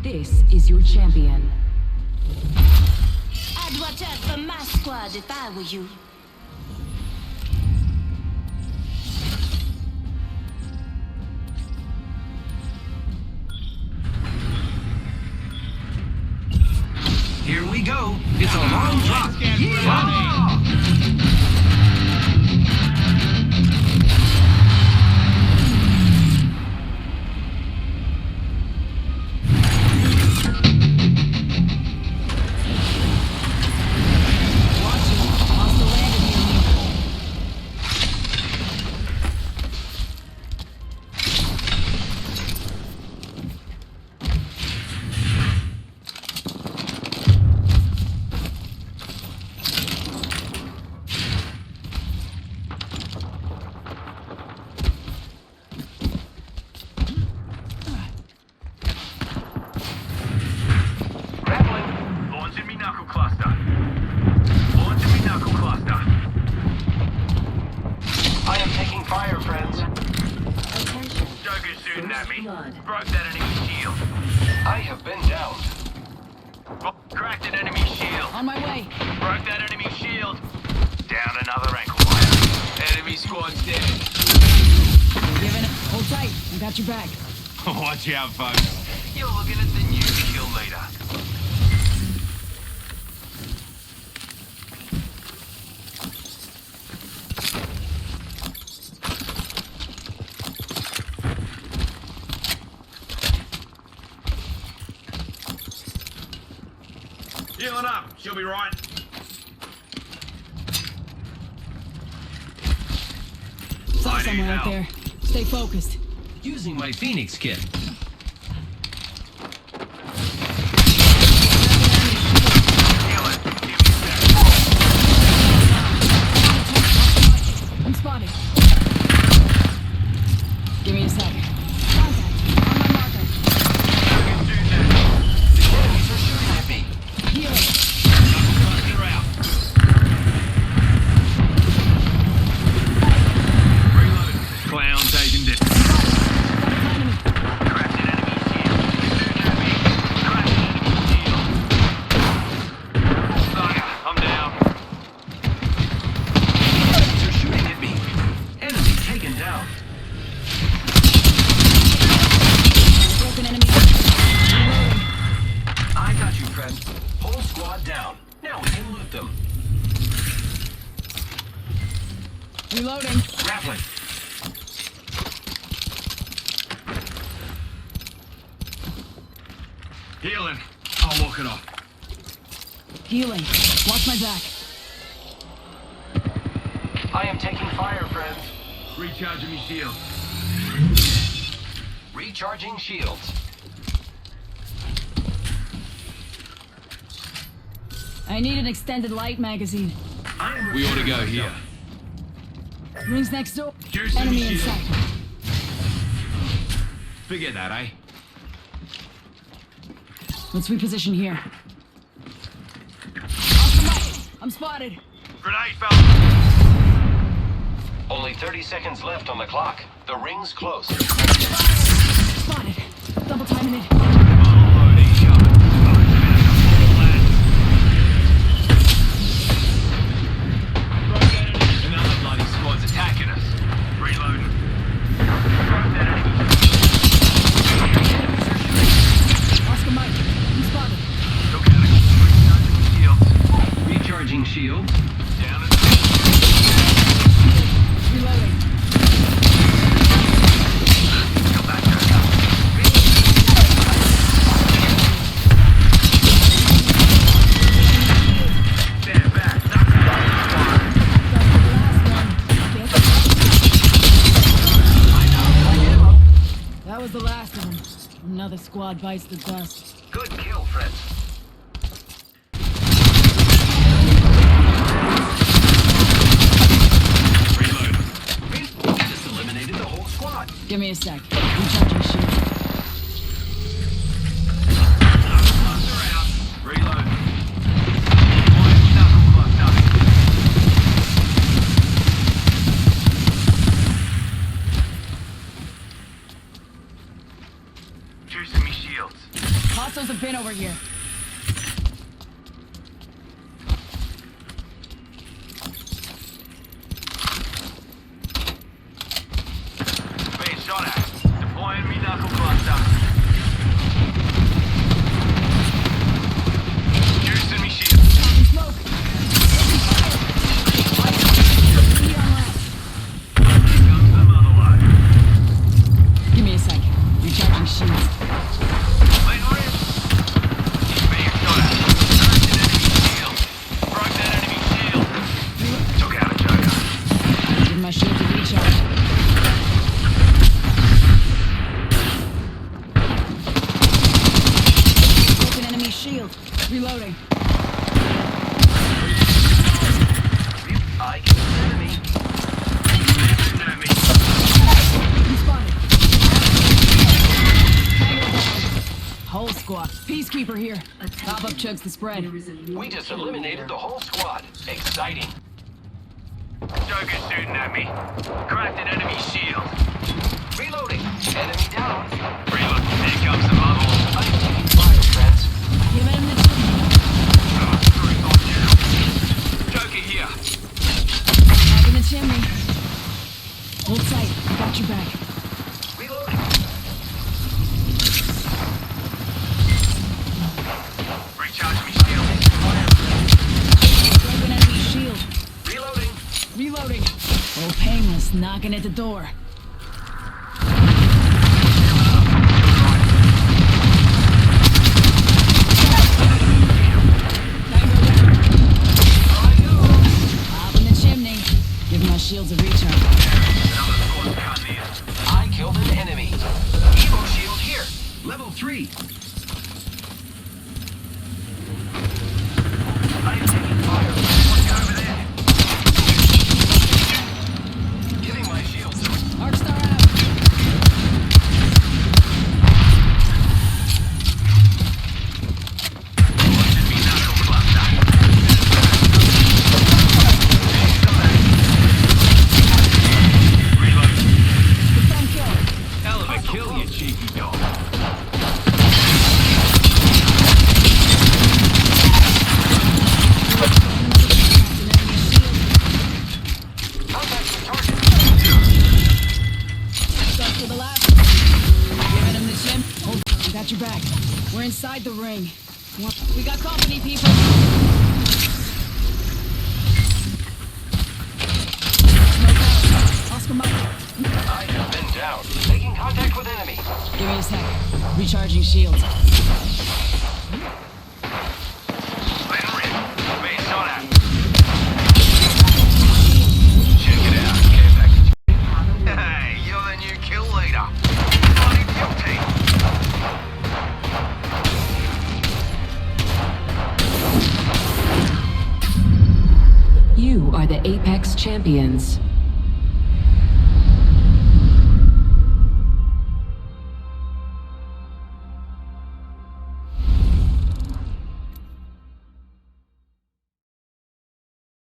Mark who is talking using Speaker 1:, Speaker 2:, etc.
Speaker 1: This is your champion.
Speaker 2: I'd watch out for my squad if I were you.
Speaker 3: Here we go. It's a long drop. Yeah!
Speaker 4: Broke that enemy shield.
Speaker 3: I have been downed.
Speaker 4: Cracked an enemy shield.
Speaker 5: On my way.
Speaker 4: Broke that enemy shield. Down another ankle wire. Enemy squad's dead.
Speaker 5: Giving it. Hold tight. I got your back.
Speaker 4: Watch out, folks. You're looking at the new kill leader. Healing up. She'll be right.
Speaker 5: Saw someone out there. Stay focused.
Speaker 3: Using my Phoenix kit.
Speaker 4: Healing. Give me a sec.
Speaker 5: I'm spotted. Give me a sec. Contact. On my marker.
Speaker 4: I can do that.
Speaker 3: The enemies are shooting at me.
Speaker 5: Healing.
Speaker 4: Clear out. Reload. Clown taken down. Cracked an enemy shield. Shooting at me. Cracked an enemy shield. Saga, I'm down.
Speaker 3: Enemies are shooting at me. Enemy taken down.
Speaker 5: Broken enemy. Reloading.
Speaker 3: I got you, friend. Whole squad down. Now we can loot them.
Speaker 5: Reloading.
Speaker 3: Grappling.
Speaker 4: Healing. I'll walk it off.
Speaker 5: Healing. Watch my back.
Speaker 3: I am taking fire, friends.
Speaker 4: Recharging me shield.
Speaker 3: Recharging shields.
Speaker 5: I need an extended light magazine.
Speaker 4: We ought to go here.
Speaker 5: Rings next door.
Speaker 4: Juice
Speaker 5: Enemy
Speaker 4: and
Speaker 5: in
Speaker 4: shield.
Speaker 5: sight.
Speaker 4: Forget that, eh?
Speaker 5: Let's reposition here. Off the mic. I'm spotted.
Speaker 4: Grenade, fella.
Speaker 3: Only 30 seconds left on the clock. The ring's close.
Speaker 5: Spotted. Double timing it.
Speaker 4: Unloading, shoving. Another bloody squad's attacking us. Reloading.
Speaker 5: Oscar Mike. I'm spotted.
Speaker 4: Took out a shield.
Speaker 3: Recharging shields.
Speaker 4: Down and
Speaker 5: Reloading.
Speaker 4: come back there. Stand back.
Speaker 5: That was the last of them. Another squad bites the dust.
Speaker 3: Good kill, friends.
Speaker 4: Reload.
Speaker 3: We just eliminated the whole squad.
Speaker 5: Give me a sec. Recharging shield.
Speaker 4: Cluster out. Reload. Knuckle cluster. Juicing me shields.
Speaker 5: Hostiles hasn't been over here.
Speaker 4: Being shot at. Deploying me knuckle cluster. Juicing me shield.
Speaker 5: Fucking smoke. Be on left.
Speaker 4: Here comes the mother load.
Speaker 5: Give me a sec. Recharging shields.
Speaker 4: Lane rim. Being shot at. Cracked an enemy shield. Broke that enemy shield. Took out a Joker.
Speaker 5: Give my shield a recharge. Broken enemy shield. Reloading.
Speaker 3: I killed an enemy.
Speaker 4: Shooting at me.
Speaker 5: You spotted. Tango down. Whole squad. Peacekeeper here. Pop up chugs the spread.
Speaker 3: We just eliminated the whole squad. Exciting.
Speaker 4: Joker's shooting at me. Cracked an enemy shield.
Speaker 3: Reloading. Enemy down.
Speaker 4: Reload. Here comes the mother load.
Speaker 3: I'm taking fire, friends.
Speaker 5: Give him the
Speaker 4: Joker here.
Speaker 5: Back in the chimney. Hold tight. I got your back.
Speaker 3: Reloading.
Speaker 4: Recharge me shield.
Speaker 5: Broken enemy shield.
Speaker 3: Reloading.
Speaker 5: Reloading. Oh, painless. Knocking at the door. Pop in the chimney. Give my shields a recharge.
Speaker 4: Another squad cut here.
Speaker 3: I killed an enemy. Evo shield here. Level 3. I'm taking fire.
Speaker 4: What's over there?
Speaker 3: Giving my shields a
Speaker 5: Arcstar out.
Speaker 4: Watching me knuckle cluster. Reload.
Speaker 5: Defend kill.
Speaker 4: Hell of a kill, you cheeky dog.
Speaker 3: contact with target.
Speaker 5: Stuck to the left. Giving him the chim. Hold on. We got your back. We're inside the ring. We got company, people. Smoke out. Oscar Mike.
Speaker 3: I have been down. Making contact with enemy.
Speaker 5: Give me a sec. Recharging shields.
Speaker 4: Lane rim. Being shot at. Check it out. Care package. Hey, you're the new kill leader. Bloody guilty.
Speaker 1: You are the Apex Champions.